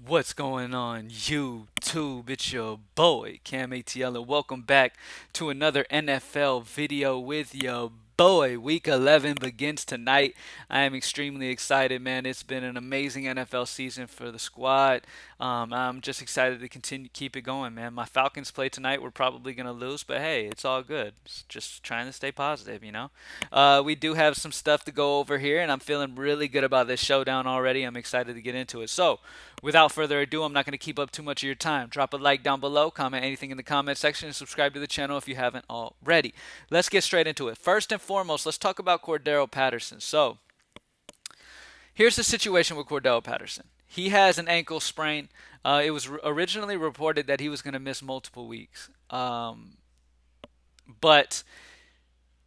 What's going on, YouTube? It's your boy, CamATL, and welcome back to another NFL video with your boy. Week 11 begins tonight. I am extremely excited, man. It's been an amazing NFL season for the squad. I'm just excited to continue keep it going, man. My Falcons play tonight. We're probably gonna lose, but hey, it's all good. It's just trying to stay positive. We do have some stuff to go over here, and I'm feeling really good about this showdown already. I'm excited to get into it. So, without further ado, I'm not going to keep up too much of your time. Drop a like down below, comment anything in the comment section, and subscribe to the channel if you haven't already. Let's get straight into it. First and foremost, let's talk about Cordero Patterson. So, here's the situation with Cordero Patterson. He has an ankle sprain. It was originally reported that he was going to miss multiple weeks. But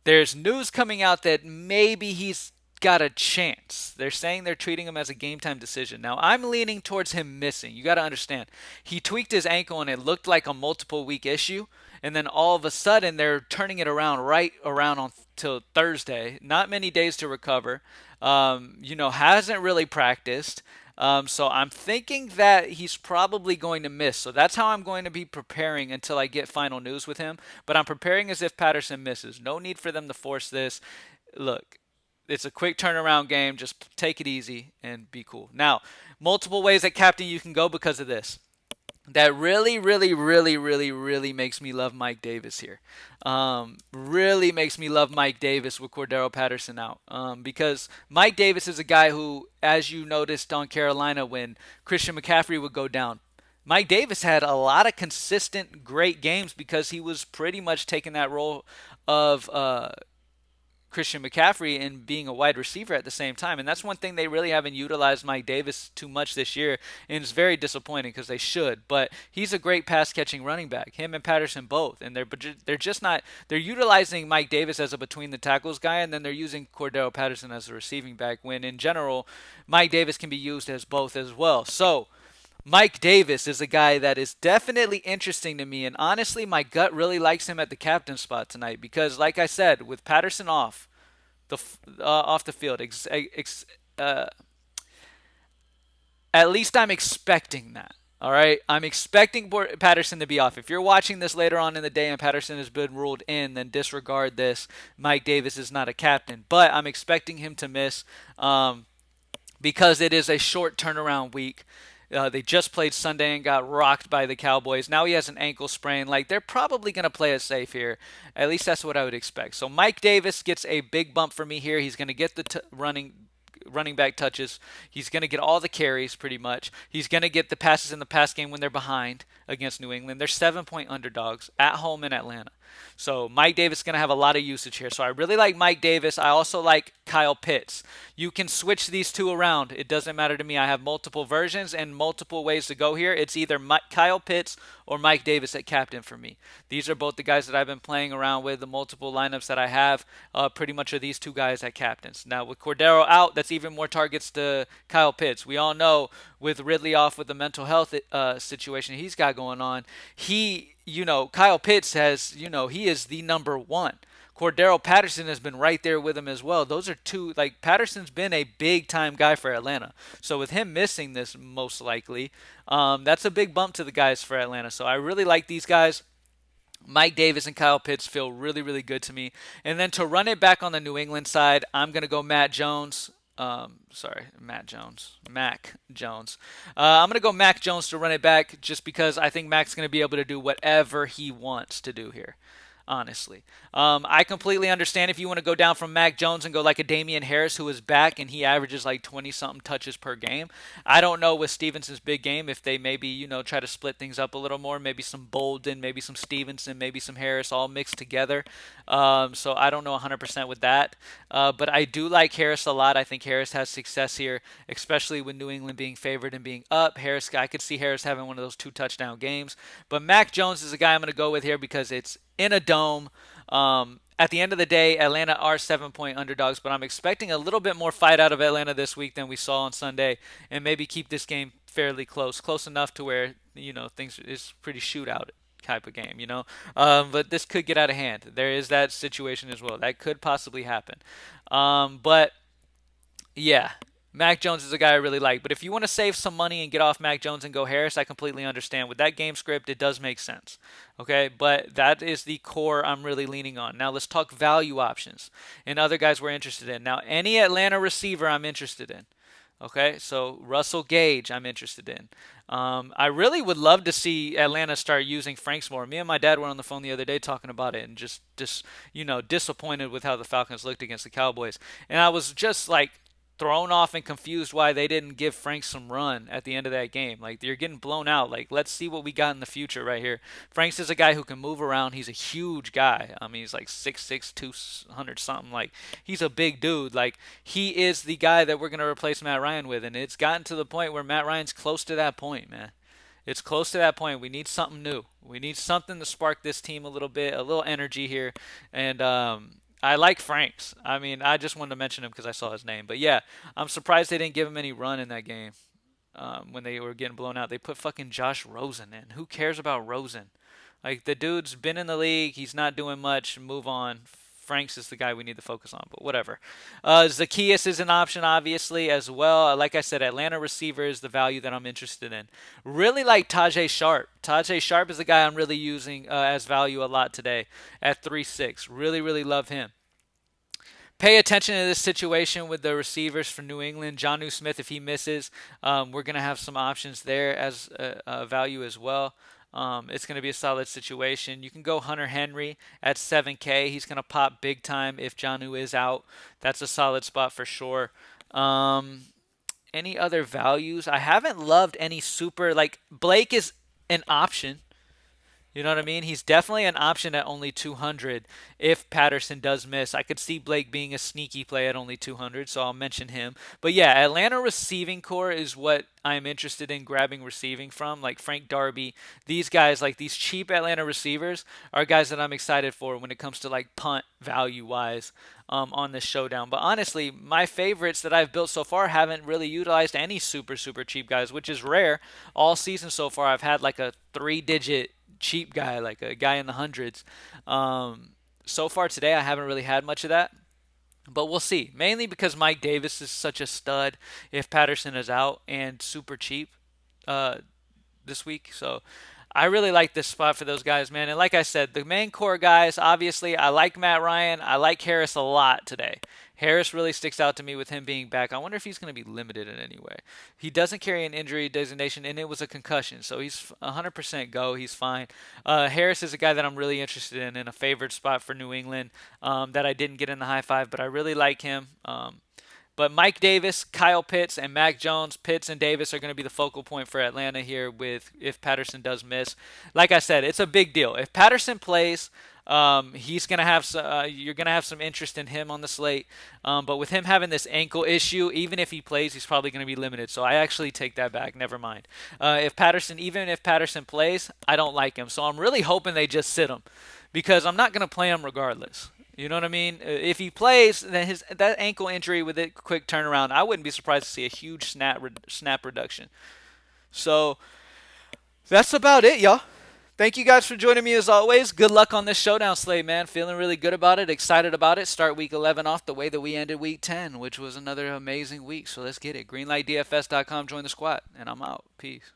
there's news coming out that maybe he's got a chance. They're saying they're treating him as a game time decision. Now, I'm leaning towards him missing. You got to understand. He tweaked his ankle and it looked like a multiple week issue. And then all of a sudden, they're turning it around right around on till Thursday. Not many days to recover. Hasn't really practiced. So I'm thinking that he's probably going to miss. So that's how I'm going to be preparing until I get final news with him. But I'm preparing as if Patterson misses. No need for them to force this. Look, it's a quick turnaround game. Just take it easy and be cool. Now, multiple ways at captain you can go because of this. That really, really, really, really, really makes me love Mike Davis here. Really makes me love Mike Davis with Cordero Patterson out. Because Mike Davis is a guy who, as you noticed on Carolina when Christian McCaffrey would go down, Mike Davis had a lot of consistent great games because he was pretty much taking that role of Christian McCaffrey and being a wide receiver at the same time. And that's one thing they really haven't utilized Mike Davis too much this year. And it's very disappointing because they should. But he's a great pass catching running back. Him and Patterson both. And they're just not they're utilizing Mike Davis as a between the tackles guy, and then they're using Cordero Patterson as a receiving back when in general Mike Davis can be used as both as well. So Mike Davis is a guy that is definitely interesting to me, and honestly, my gut really likes him at the captain spot tonight because, like I said, with Patterson off the field, at least I'm expecting that. All right, I'm expecting Patterson to be off. If you're watching this later on in the day and Patterson has been ruled in, then disregard this. Mike Davis is not a captain, but I'm expecting him to miss. Because it is a short turnaround week. They just played Sunday and got rocked by the Cowboys. Now he has an ankle sprain. Like, they're probably going to play it safe here. At least that's what I would expect. So Mike Davis gets a big bump for me here. He's going to get the running back touches. He's going to get all the carries pretty much. He's going to get the passes in the pass game when they're behind against New England. They're 7-point underdogs at home in Atlanta. So Mike Davis is going to have a lot of usage here. So I really like Mike Davis. I also like Kyle Pitts. You can switch these two around. It doesn't matter to me. I have multiple versions and multiple ways to go here. It's either Kyle Pitts or Mike Davis at captain for me. These are both the guys that I've been playing around with. The multiple lineups that I have pretty much are these two guys at captains. Now with Cordero out, that's even more targets to Kyle Pitts. We all know with Ridley off with the mental health situation he's got going on, Kyle Pitts has, he is the number one. Cordero Patterson has been right there with him as well. Those are two, like, Patterson's been a big time guy for Atlanta. So with him missing this, most likely, that's a big bump to the guys for Atlanta. So I really like these guys. Mike Davis and Kyle Pitts feel really, really good to me. And then to run it back on the New England side, I'm going to go Matt Jones. Matt Jones. Mac Jones. I'm going to go Mac Jones to run it back just because I think Mac's going to be able to do whatever he wants to do here. Honestly, I completely understand if you want to go down from Mac Jones and go like a Damian Harris who is back and he averages like 20 something touches per game. I don't know with Stevenson's big game if they maybe try to split things up a little more, maybe some Bolden, maybe some Stevenson, maybe some Harris all mixed together. So I don't know 100% with that, but I do like Harris a lot. I think Harris has success here, especially with New England being favored and being up. I could see Harris having one of those 2 touchdown games, but Mac Jones is a guy I'm going to go with here because it's in a dome. At the end of the day, Atlanta are 7-point underdogs, but I'm expecting a little bit more fight out of Atlanta this week than we saw on Sunday, and maybe keep this game fairly close enough to where things is pretty shootout type of game. But this could get out of hand. There is that situation as well that could possibly happen. But yeah. Mac Jones is a guy I really like. But if you want to save some money and get off Mac Jones and go Harris, I completely understand. With that game script, it does make sense. Okay, but that is the core I'm really leaning on. Now let's talk value options and other guys we're interested in. Now, any Atlanta receiver I'm interested in. Okay, so Russell Gage, I'm interested in. I really would love to see Atlanta start using Franks more. Me and my dad were on the phone the other day talking about it, and just disappointed with how the Falcons looked against the Cowboys. And I was just like thrown off and confused why they didn't give Franks some run at the end of that game. Like you're getting blown out. Like let's see what we got in the future right here. Franks is a guy who can move around. He's a huge guy. I mean, he's like 6'6", 200 something. Like he's a big dude. Like he is the guy that we're gonna replace Matt Ryan with, and it's gotten to the point where Matt Ryan's close to that point, man. It's close to that point. We need something new. We need something to spark this team a little bit, a little energy here, and I like Franks. I mean, I just wanted to mention him because I saw his name. But yeah, I'm surprised they didn't give him any run in that game when they were getting blown out. They put fucking Josh Rosen in. Who cares about Rosen? Like the dude's been in the league. He's not doing much. Move on. Franks is the guy we need to focus on, but whatever. Zacchaeus is an option, obviously, as well. Like I said, Atlanta receiver is the value that I'm interested in. Really like Tajay Sharp. Tajay Sharp is the guy I'm really using as value a lot today at 3.6. Really, really love him. Pay attention to this situation with the receivers for New England. Jonnu Smith, if he misses, we're going to have some options there as a value as well. It's going to be a solid situation. You can go Hunter Henry at 7K. He's going to pop big time if Jonnu is out. That's a solid spot for sure. Any other values? I haven't loved any super, like Blake is an option. You know what I mean? He's definitely an option at only 200 if Patterson does miss. I could see Blake being a sneaky play at only 200, so I'll mention him. But yeah, Atlanta receiving core is what I'm interested in grabbing receiving from, like Frank Darby. These guys, like these cheap Atlanta receivers, are guys that I'm excited for when it comes to like punt value wise on this showdown. But honestly, my favorites that I've built so far haven't really utilized any super, super cheap guys, which is rare. All season so far, I've had like a 3-digit cheap guy, like a guy in the hundreds. So far today, I haven't really had much of that, but we'll see. Mainly because Mike Davis is such a stud if Patterson is out and super cheap uh, this week. So I really like this spot for those guys, man. And like I said, the main core guys, obviously, I like Matt Ryan. I like Harris a lot today. Harris really sticks out to me with him being back. I wonder if he's going to be limited in any way. He doesn't carry an injury designation, and it was a concussion, so he's 100% go. He's fine. Harris is a guy that I'm really interested in a favored spot for New England that I didn't get in the high five, but I really like him. But Mike Davis, Kyle Pitts, and Mac Jones, Pitts and Davis are going to be the focal point for Atlanta here with if Patterson does miss. Like I said, it's a big deal. If Patterson plays, he's gonna have you're gonna have some interest in him on the slate. But with him having this ankle issue, even if he plays, he's probably gonna be limited. So I actually take that back. Never mind. Even if Patterson plays, I don't like him. So I'm really hoping they just sit him because I'm not gonna play him regardless. You know what I mean? If he plays, then that ankle injury with it quick turnaround, I wouldn't be surprised to see a huge snap reduction. So that's about it, y'all. Thank you guys for joining me as always. Good luck on this showdown slate, man. Feeling really good about it, excited about it. Start week 11 off the way that we ended week 10, which was another amazing week. So let's get it. Greenlightdfs.com, join the squad, and I'm out. Peace.